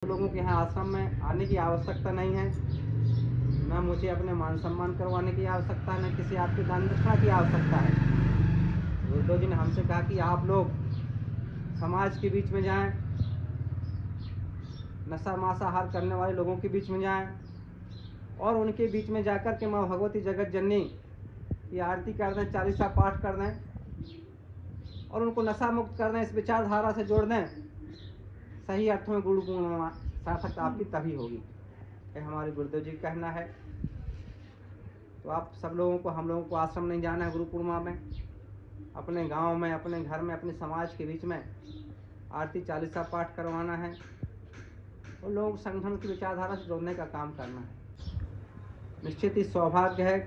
लोगों के यहाँ आश्रम में आने की आवश्यकता नहीं है, न मुझे अपने मान सम्मान करवाने की आवश्यकता है, न किसी आपके दान दक्षिणा की आवश्यकता है। गुरुदेव जी ने हमसे कहा कि आप लोग समाज के बीच में जाएं, नशा मांसाहार करने वाले लोगों के बीच में जाएं और उनके बीच में जाकर के माँ भगवती जगत जननी की आरती कर दें, चालीसा पाठ कर दें और उनको नशा मुक्त कर दें, इस विचारधारा से जोड़ दें। सही अर्थों में गुरु पूर्णिमा सार्थक आपकी तभी होगी। यह हमारे गुरुदेव जी का कहना है। तो आप सब लोगों को, हम लोगों को आश्रम नहीं जाना है गुरु पूर्णिमा में। अपने गांव में, अपने घर में, अपने समाज के बीच में आरती चालीसा पाठ करवाना है और लोग संगठन की विचारधारा से जोड़ने का काम करना है। निश्चित ही सौभाग्य है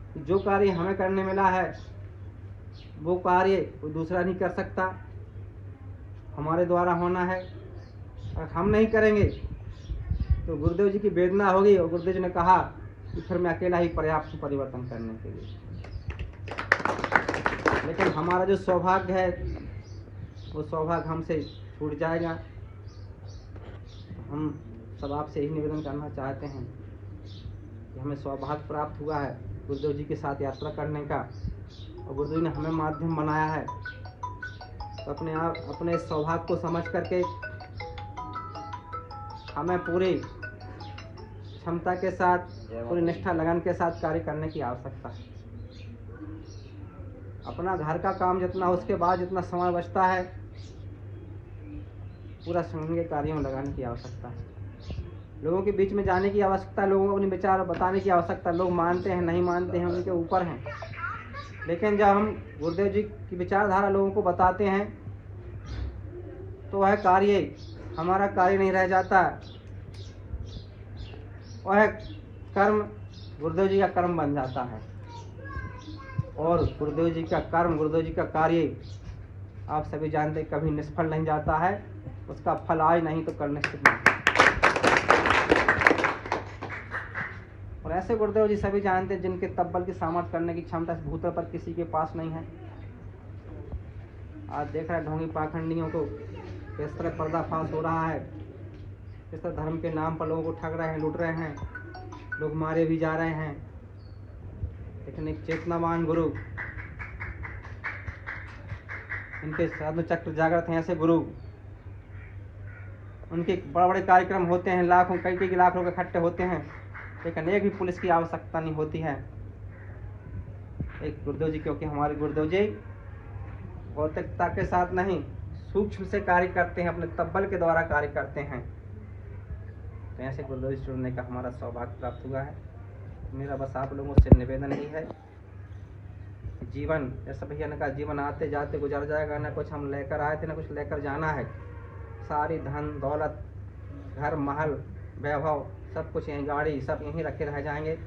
कि जो कार्य हमें करने मिला है वो कार्य कोई दूसरा नहीं कर सकता, हमारे द्वारा होना है। अगर हम नहीं करेंगे तो गुरुदेव जी की वेदना होगी और गुरुदेव जी ने कहा कि फिर मैं अकेला ही पर्याप्त हूँ परिवर्तन करने के लिए। लेकिन हमारा जो सौभाग्य है वो सौभाग्य हमसे छूट जाएगा। हम सब आपसे यही निवेदन करना चाहते हैं कि हमें सौभाग्य प्राप्त हुआ है गुरुदेव जी के साथ यात्रा करने का और गुरुदेव जी ने हमें माध्यम बनाया है। तो अपने सौभाग्य को समझ करके हमें पूरी क्षमता के साथ, पूरी निष्ठा लगन के साथ कार्य करने की आवश्यकता है। अपना घर का काम जितना, उसके बाद जितना समय बचता है पूरा संगठन के कार्यों में लगाने की आवश्यकता है। लोगों के बीच में जाने की आवश्यकता है, लोगों को अपने विचार बताने की आवश्यकता है। लोग मानते हैं नहीं मानते हैं उनके ऊपर हैं, लेकिन जब हम गुरुदेव जी की विचारधारा लोगों को बताते हैं तो वह कार्य हमारा कार्य नहीं रह जाता, वह कर्म गुरुदेव जी का कर्म बन जाता है। और गुरुदेव जी का कर्म, गुरुदेव जी का कार्य आप सभी जानते कभी निष्फल नहीं जाता है, उसका फल आज नहीं तो कल निश्चित नहीं। और ऐसे गुरुदेव जी सभी जानते हैं जिनके तब्बल की सामर्थ्य करने की क्षमता इस भूतल पर किसी के पास नहीं है। आज देख रहे हैं ढोंगी पाखंडियों को किस तरह पर्दाफाश हो रहा है, किस तरह धर्म के नाम पर लोगों को ठग रहे हैं, लूट रहे हैं, लोग मारे भी जा रहे हैं। लेकिन एक चेतनावान गुरु, इनके साधु चक्र जागृत हैं ऐसे गुरु, उनके बड़े बड़े कार्यक्रम होते हैं, लाखों कई लाख लोग इकट्ठे होते हैं, लेकिन एक भी पुलिस की आवश्यकता नहीं होती है। एक गुरुदेव जी, क्योंकि हमारे गुरुदेव जी भौतिकता के साथ नहीं सूक्ष्म से कार्य करते हैं, अपने तब्बल के द्वारा कार्य करते हैं। तो ऐसे गुरुदेव जी जुड़ने का हमारा सौभाग्य प्राप्त हुआ है। मेरा बस आप लोगों से निवेदन ही है, जीवन जैसा भैया ने कहा, जीवन आते जाते गुजर जाएगा, ना कुछ हम लेकर आए थे ना कुछ लेकर जाना है। सारी धन दौलत, घर महल वैभव सब कुछ यहीं, गाड़ी सब यहीं रखे रह जाएंगे।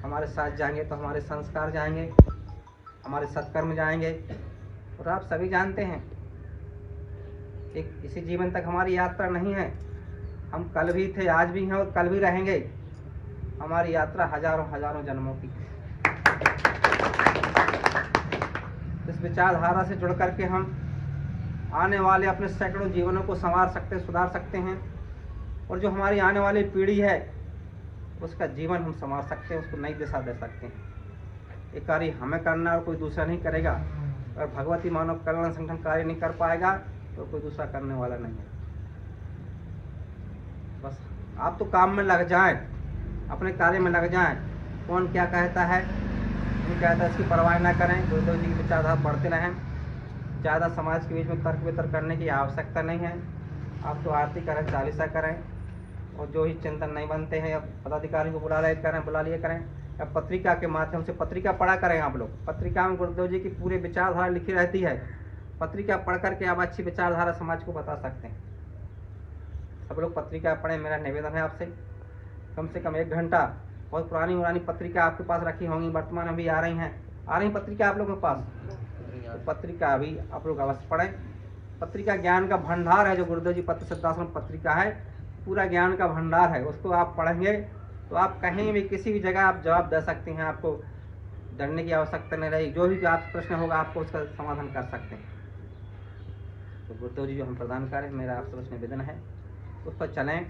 हमारे साथ जाएंगे तो हमारे संस्कार जाएंगे, हमारे सत्कर्म जाएंगे। और आप सभी जानते हैं एक इसी जीवन तक हमारी यात्रा नहीं है। हम कल भी थे, आज भी हैं और कल भी रहेंगे। हमारी यात्रा हजारों हजारों जन्मों की है। इस विचारधारा से जुड़ करके हम आने वाले अपने सैकड़ों जीवनों को संवार सकते, सुधार सकते हैं। और जो हमारी आने वाली पीढ़ी है उसका जीवन हम संवार सकते हैं, उसको नई दिशा दे सकते हैं। ये कार्य हमें करना और कोई दूसरा नहीं करेगा। अगर भगवती मानव कल्याण संगठन कार्य नहीं कर पाएगा तो कोई दूसरा करने वाला नहीं है। बस आप तो काम में लग जाएं, अपने कार्य में लग जाएं। कौन क्या कहता है नहीं कहता इसकी परवाह ना करें। गुरुदेव जी की विचारधारा पढ़ते रहें। ज़्यादा समाज के बीच में तर्क वितर्क करने की आवश्यकता नहीं है। आप तो आरती करें, चालीसा करें, और जो ही चिंतन नहीं बनते हैं या पदाधिकारी को बुला लिए करें, या पत्रिका के माध्यम से पत्रिका पढ़ा करें। आप लोग पत्रिका में गुरुदेव जी की पूरी विचारधारा लिखी रहती है। पत्रिका पढ़ करके आप अच्छी विचारधारा समाज को बता सकते हैं। सब लोग पत्रिका पढ़ें, मेरा निवेदन है आपसे। कम से कम 1 घंटा, बहुत पुरानी पत्रिका आपके पास रखी होंगी, वर्तमान में भी आ रही पत्रिका आप लोगों के पास, तो पत्रिका भी आप लोग अवश्य पढ़ें। पत्रिका ज्ञान का भंडार है। जो गुरुदेव जी पत्र सिद्धाश्रम पत्रिका है पूरा ज्ञान का भंडार है। उसको आप पढ़ेंगे तो आप कहीं भी किसी भी जगह आप जवाब दे सकते हैं। आपको डरने की आवश्यकता नहीं रहेगी। जो भी आपसे प्रश्न होगा आपको उसका समाधान कर सकते हैं। तो गुरुदेव जी जो हम प्रदान करें, मेरा आप सबसे निवेदन है उस पर चलें